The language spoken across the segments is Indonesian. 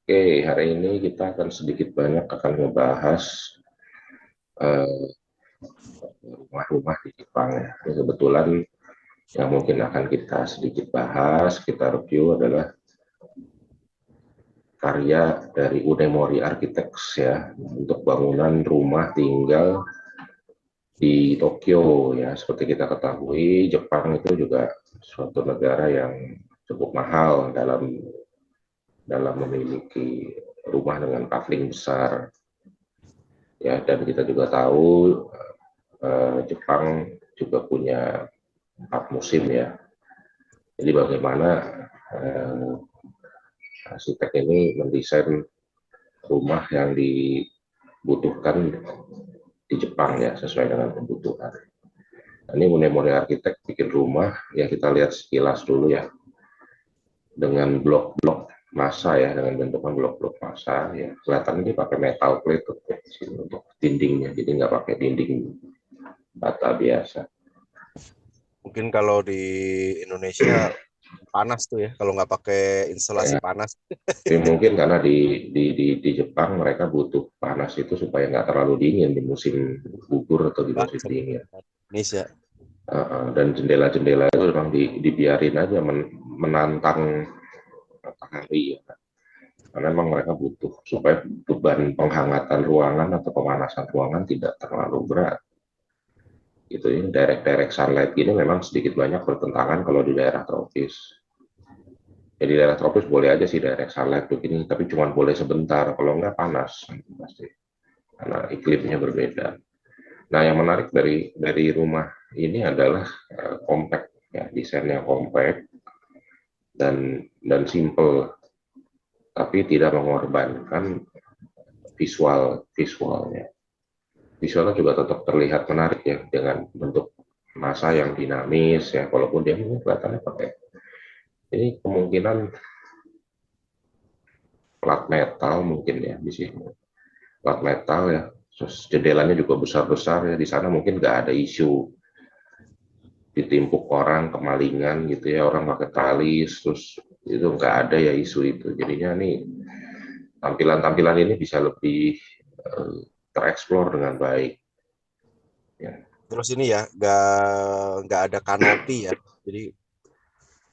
Oke, hari ini kita akan sedikit banyak akan membahas eh, rumah-rumah di Jepang ya. Ini kebetulan yang mungkin akan kita sedikit bahas, kita review adalah karya dari Unemori Architects ya, untuk bangunan rumah tinggal di Tokyo ya. Seperti kita ketahui, Jepang itu juga suatu negara yang cukup mahal dalam memiliki rumah dengan kafling besar ya, dan kita juga tahu Jepang juga punya 4 musim ya. Jadi bagaimana eh, arsitek ini mendesain rumah yang dibutuhkan di Jepang ya, sesuai dengan kebutuhan. Nah, ini Unemori Arsitek bikin rumah yang kita lihat sekilas dulu ya, dengan blok-blok massa ya, dengan bentukan blok-blok massa ya. Kelihatan ini pakai metal plate untuk dindingnya, jadi nggak pakai dinding bata biasa. Mungkin kalau di Indonesia panas tuh ya, kalau nggak pakai instalasi Ya, panas. tapi mungkin karena di Jepang mereka butuh panas itu supaya nggak terlalu dingin di musim gugur atau di musim Banget. dingin. Indonesia. Dan jendela-jendela itu memang dibiarin aja menantang matahari ya. Karena memang mereka butuh supaya beban penghangatan ruangan atau pemanasan ruangan tidak terlalu berat. Itu ini direct sunlight gini memang sedikit banyak bertentangan kalau di daerah tropis. Jadi daerah tropis boleh aja sih direct sunlight begini, tapi cuma boleh sebentar. Kalau nggak panas pasti, karena iklimnya berbeda. Nah, yang menarik dari rumah ini adalah compact ya, desainnya compact dan simple, tapi tidak mengorbankan visualnya. Visualnya juga tetap terlihat menarik ya, dengan bentuk masa yang dinamis ya, walaupun dia mungkin kelihatannya pakai ini kemungkinan plat metal mungkin ya di sini, plat metal ya. Terus jendelanya juga besar-besar ya, di sana mungkin nggak ada isu ditimpuk orang kemalingan gitu ya, orang pakai talis terus, itu nggak ada ya isu itu. Jadinya nih tampilan-tampilan ini bisa lebih tereksplor dengan baik ya. Terus ini ya, nggak ada kanopi ya. Jadi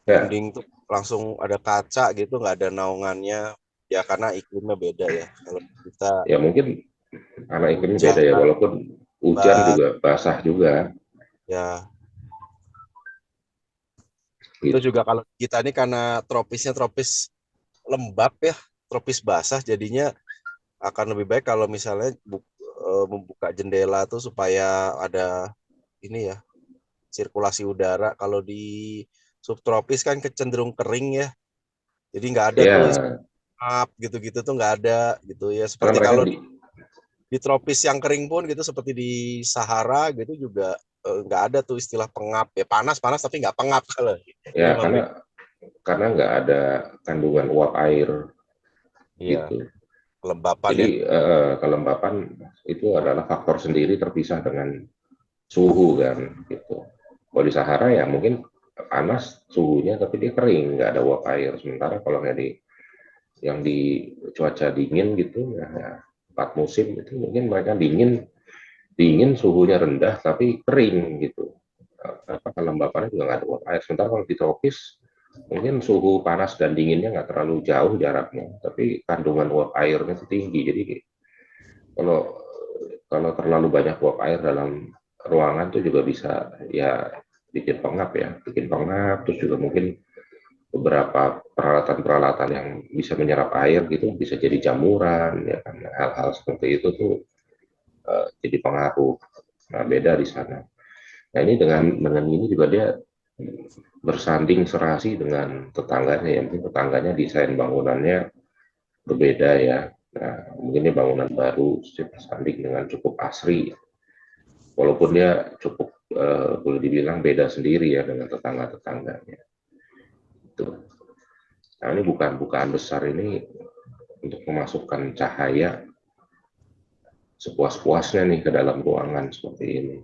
Ya, dinding tuh langsung ada kaca gitu, nggak ada naungannya. Ya karena iklimnya beda ya. Kalau kita ya mungkin karena iklimnya hujan, beda ya, walaupun hujan lebat, juga basah juga ya itu gitu. juga kalau kita ini karena tropisnya tropis lembab ya, tropis basah, jadinya akan lebih baik kalau misalnya membuka jendela tuh supaya ada ini ya sirkulasi udara. Kalau di subtropis kan kecenderung kering ya, jadi nggak ada tuh Ya, up gitu-gitu tuh nggak ada gitu ya. karena Seperti mereka kalau di tropis yang kering pun gitu, seperti di Sahara gitu juga nggak ada tuh istilah pengap ya, panas panas tapi nggak pengap kalau ini ya mah karena nggak ada kandungan uap air iya, gitu. kelembapan Jadi ya. kelembapan itu adalah faktor sendiri terpisah dengan suhu kan gitu. Kalau di Sahara ya mungkin panas suhunya tapi dia kering, nggak ada uap air. Sementara kalau kayak di cuaca dingin gitu ya, 4 musim itu mungkin mereka dingin dingin suhunya rendah tapi kering gitu. Apa kelembapannya juga nggak ada uap air. Sementara kalau di tropis mungkin suhu panas dan dinginnya nggak terlalu jauh jaraknya, tapi kandungan uap airnya itu tinggi. Jadi kalau kalau terlalu banyak uap air dalam ruangan tuh juga bisa ya bikin pengap, terus juga mungkin beberapa peralatan-peralatan yang bisa menyerap air gitu bisa jadi jamuran ya kan, hal-hal seperti itu tuh jadi pengaruh. Nah, beda di sana. Nah, ini dengan ini juga dia bersanding serasi dengan tetangganya ya, mungkin tetangganya desain bangunannya berbeda ya. Nah, mungkin ini bangunan baru bersanding dengan cukup asri, walaupun dia cukup boleh dibilang beda sendiri ya dengan tetangga-tetangganya. Itu. Nah, ini bukaan besar ini untuk memasukkan cahaya sepuas-puasnya nih ke dalam ruangan seperti ini.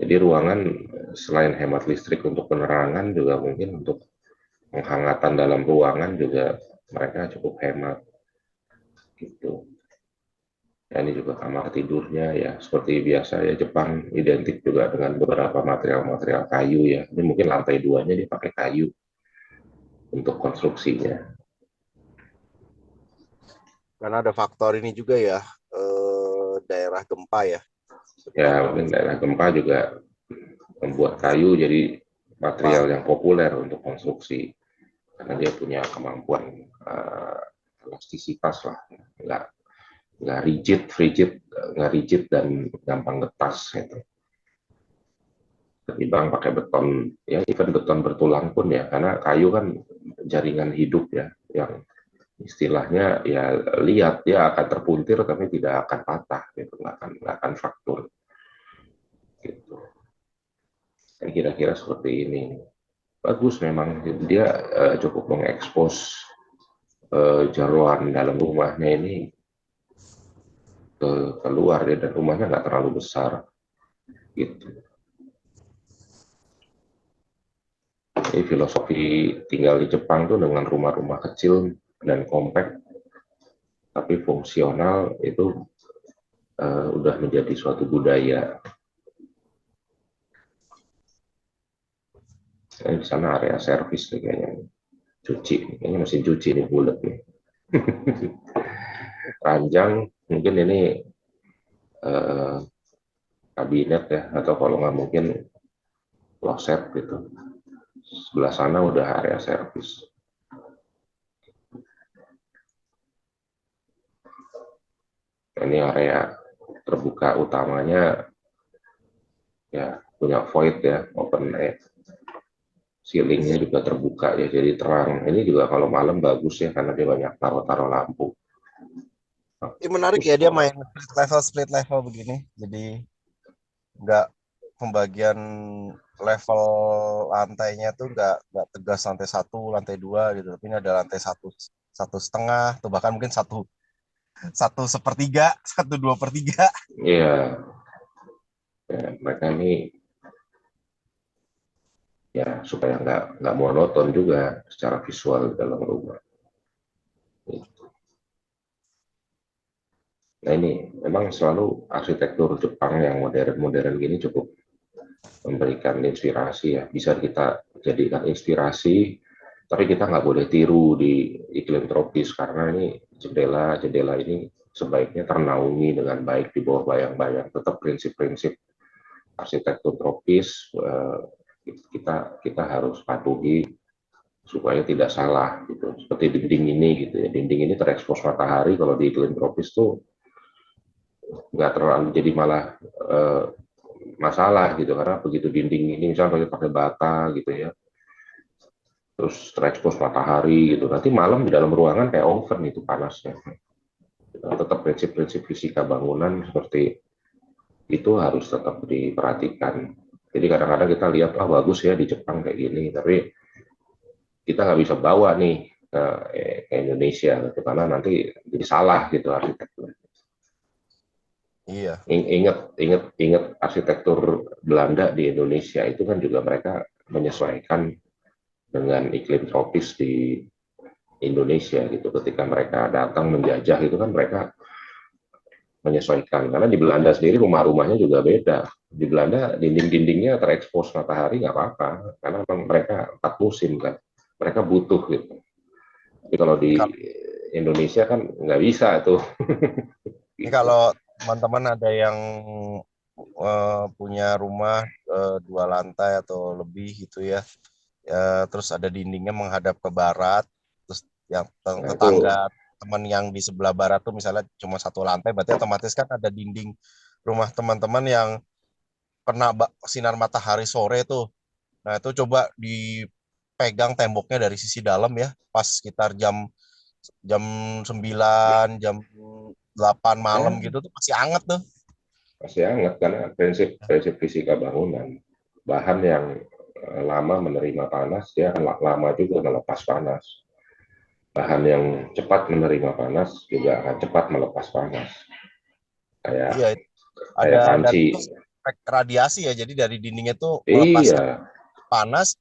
Jadi ruangan selain hemat listrik untuk penerangan juga mungkin untuk penghangatan dalam ruangan juga mereka cukup hemat. gitu. Ya, ini juga kamar tidurnya ya seperti biasa ya, Jepang identik juga dengan beberapa material-material kayu ya. Ini mungkin lantai duanya dipakai kayu untuk konstruksinya. Karena ada faktor ini juga ya, daerah gempa ya. Ya mungkin daerah gempa juga membuat kayu jadi material Gempa. yang populer untuk konstruksi karena dia punya kemampuan elastisitas lah, nggak nggak rigid, nggak rigid dan gampang getas gitu. Ketimbang pakai beton, ya even beton bertulang pun ya, karena kayu kan jaringan hidup ya, yang istilahnya ya lihat dia akan terpuntir tapi tidak akan patah gitu, nggak akan fraktur gitu. Kira-kira seperti ini. Bagus memang dia cukup mengekspos jeroan dalam rumahnya ini keluar ya, dan rumahnya nggak terlalu besar gitu. Ini filosofi tinggal di Jepang tuh dengan rumah-rumah kecil dan kompak tapi fungsional itu udah menjadi suatu budaya. Di sana area servis nih kayaknya, cuci, kayaknya mesin cuci nih bulat nih. Ranjang mungkin ini eh, kabinet ya, atau kalau nggak mungkin kloset gitu. Sebelah sana udah area servis. Ini area terbuka utamanya ya, punya void ya, open air. Ceilingnya Iya. juga terbuka ya, jadi terang. Ini juga kalau malam bagus ya, karena dia banyak taruh-taruh lampu. Ini menarik Bagus. ya dia main split level begini. Jadi nggak pembagian level lantainya tuh nggak tegas lantai satu, lantai dua gitu. Tapi ini ada lantai satu, satu setengah, atau bahkan mungkin satu satu sepertiga, satu dua per tiga. Iya, ya, mereka ini ya supaya nggak monoton juga secara visual di dalam rumah. Nah ini memang selalu arsitektur Jepang yang modern-modern gini cukup memberikan inspirasi ya. Bisa kita jadikan inspirasi, tapi kita nggak boleh tiru di iklim tropis karena ini jendela-jendela ini sebaiknya ternaungi dengan baik di bawah bayang-bayang. Tetap prinsip-prinsip arsitektur tropis kita kita harus patuhi supaya tidak salah gitu. Seperti dinding ini gitu ya. Dinding ini terekspos matahari, kalau di iklim tropis tuh nggak terlalu jadi malah eh, masalah gitu, karena begitu dinding ini misalnya pakai bata gitu ya, terus terekspos matahari gitu, nanti malam di dalam ruangan kayak oven itu panasnya. Tetap prinsip-prinsip fisika bangunan seperti itu harus tetap diperhatikan. Jadi kadang-kadang kita lihat bagus ya di Jepang kayak gini, tapi kita nggak bisa bawa nih ke Indonesia gitu, karena nanti jadi salah gitu arsitektur. Iya. Ingat arsitektur Belanda di Indonesia itu kan juga mereka menyesuaikan dengan iklim tropis di Indonesia gitu. Ketika mereka datang menjajah itu kan mereka menyesuaikan, karena di Belanda sendiri rumah-rumahnya juga beda. Di Belanda dinding-dindingnya terekspos matahari nggak apa-apa karena memang mereka 4 musim kan, mereka butuh gitu. Tapi kalau Ini di kalau, Indonesia kan nggak bisa tuh. ini Gitu. kalau teman-teman ada yang punya rumah 2 lantai atau lebih gitu ya, terus ada dindingnya menghadap ke barat, terus yang Nah itu tetangga teman yang di sebelah barat tuh misalnya cuma 1 lantai, berarti otomatis kan ada dinding rumah teman-teman yang kena sinar matahari sore tuh. Nah itu coba dipegang temboknya dari sisi dalam ya, pas sekitar jam jam 9 jam 8 malam ya gitu tuh masih anget tuh. masih hangat karena prinsip fisika bangunan, bahan yang lama menerima panas dia akan lama juga melepas panas. Bahan yang cepat menerima panas juga akan cepat melepas panas. Iya, Kayak ada kayak dan panci. itu efek radiasi ya, jadi dari dindingnya tuh melepas Iya, panas,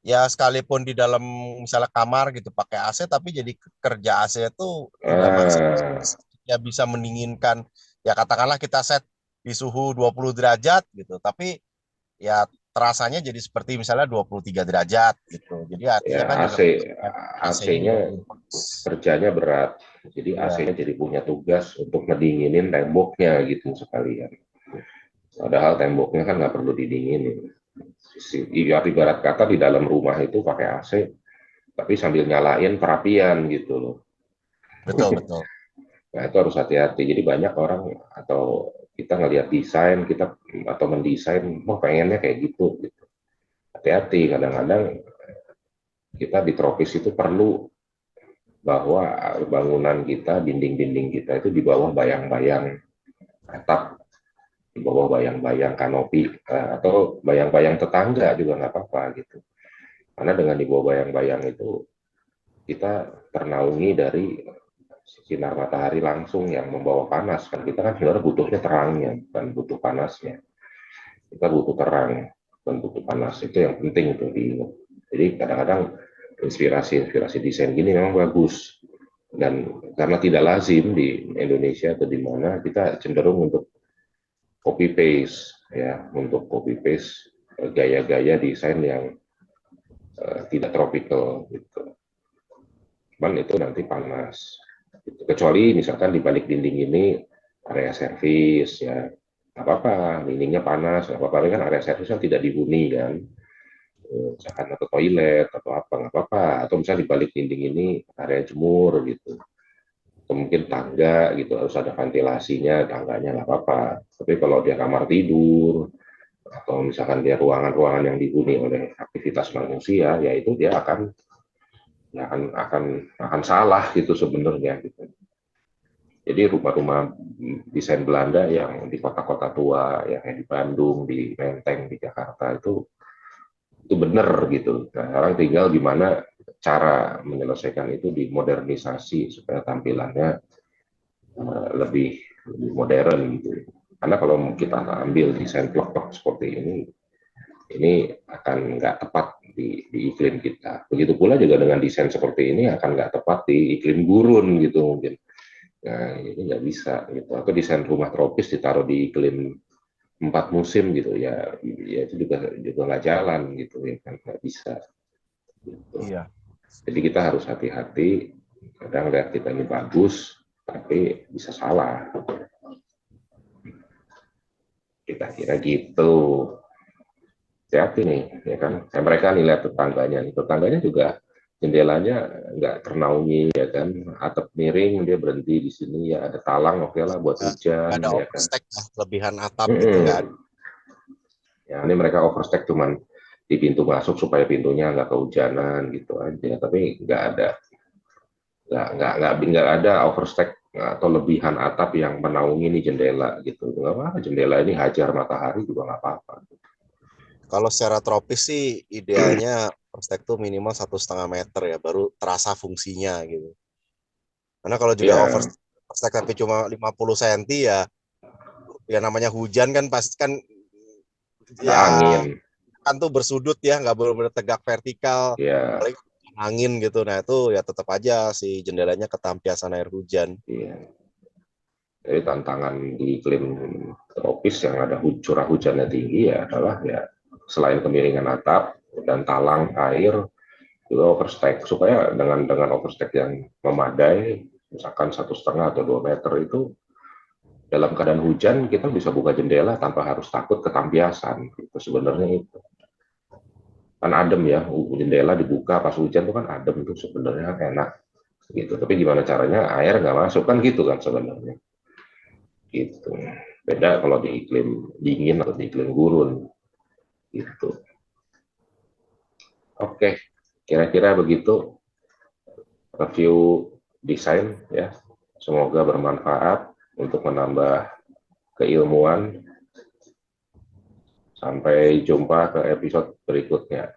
ya sekalipun di dalam misalnya kamar gitu pakai AC, tapi jadi kerja AC itu tidak maksimal. Ah, Ya bisa mendinginkan, ya katakanlah kita set di suhu 20 derajat gitu, tapi ya terasanya jadi seperti misalnya 23 derajat gitu. Jadi ya artinya kan juga AC AC-nya AC-nya juga belum panas. kerjanya berat. Jadi Ya, AC-nya jadi punya tugas untuk ngedinginin temboknya gitu sekalian. Padahal temboknya kan nggak perlu didinginin. Ibarat kata di dalam rumah itu pakai AC, tapi sambil nyalain perapian gitu loh. betul betul. Nah, itu harus hati-hati. Jadi banyak orang atau kita ngelihat desain, kita atau mendesain, mau pengennya kayak gitu. Gitu. Hati-hati, kadang-kadang kita di tropis itu perlu bahwa bangunan kita, dinding-dinding kita itu di bawah bayang-bayang atap, di bawah bayang-bayang kanopi, atau bayang-bayang tetangga juga nggak apa-apa gitu. Karena dengan di bawah bayang-bayang itu kita ternaungi dari sinar matahari langsung yang membawa panas. Kan kita kan sebenarnya butuhnya terangnya, bukan butuh panasnya. Kita butuh terang, bukan butuh panas. Itu yang penting itu diingat. Jadi kadang-kadang inspirasi desain gini memang bagus. Dan karena tidak lazim di Indonesia atau di mana, kita cenderung untuk copy paste ya, untuk copy paste gaya-gaya desain yang tidak tropical gitu. Cuman itu nanti panas. Gitu. Kecuali misalkan di balik dinding ini area servis ya, nggak apa-apa, dindingnya panas, nggak apa-apa, kan area servis kan tidak dihuni kan, misalkan atau toilet atau apa nggak apa-apa, atau misalnya di balik dinding ini area jemur gitu, atau mungkin tangga gitu harus ada ventilasinya, tangganya nggak apa-apa. Tapi kalau dia kamar tidur atau misalkan dia ruangan-ruangan yang dihuni oleh aktivitas manusia, ya itu dia akan salah gitu sebenarnya gitu. Jadi rumah-rumah desain Belanda yang di kota-kota tua, yang di Bandung, di Menteng, di Jakarta itu benar gitu. Nah, sekarang tinggal gimana cara menyelesaikan itu dimodernisasi supaya tampilannya lebih modern gitu. Karena kalau kita ambil desain plok-plok seperti ini akan nggak tepat di iklim kita. Begitu pula juga dengan desain seperti ini akan nggak tepat di iklim gurun gitu mungkin. Nah, ini nggak bisa gitu. Atau desain rumah tropis ditaruh di iklim 4 musim gitu ya, ya itu juga nggak jalan gitu ya kan, nggak bisa. Gitu. Iya. Jadi kita harus hati-hati. Kadang lihat kita ini bagus, tapi bisa salah. Kita kira gitu. Hati-hati nih, ya kan. Kayak mereka nih lihat tetangganya juga jendelanya nggak ternaungi ya kan, atap miring dia berhenti di sini ya ada talang oke lah buat Ya, nggak ada hujan ya kan. overstack ya, lebihan atap gitu nggak ada. Mm-mm. Ya ini mereka overstack cuman di pintu masuk supaya pintunya nggak kehujanan gitu aja, tapi nggak ada overstack atau lebihan atap yang menaungi nih jendela gitu, nggak apa jendela ini hajar matahari juga nggak apa-apa. Kalau secara tropis sih idealnya overstack tuh minimal 1,5 meter ya, baru terasa fungsinya gitu. Karena kalau juga Ya overstack tapi cuma 50 cm ya, ya namanya hujan kan pasti kan ada ya angin kan tuh bersudut ya, nggak benar-benar tegak vertikal, ya. apalagi angin gitu. Nah itu ya tetap aja si jendelanya ketampiasan air hujan. Iya. Jadi tantangan di iklim tropis yang ada curah hujannya tinggi ya adalah ya selain kemiringan atap dan talang air juga overstack, supaya dengan overstack yang memadai misalkan 1,5 atau 2 meter itu dalam keadaan hujan kita bisa buka jendela tanpa harus takut ketampiasan itu sebenarnya itu kan adem ya, jendela dibuka pas hujan itu kan adem, itu sebenarnya kan enak gitu, tapi gimana caranya air nggak masuk kan gitu kan sebenarnya gitu. Beda kalau di iklim dingin atau di iklim gurun gitu. Oke, kira-kira begitu review desain ya. Semoga bermanfaat untuk menambah keilmuan. Sampai jumpa ke episode berikutnya.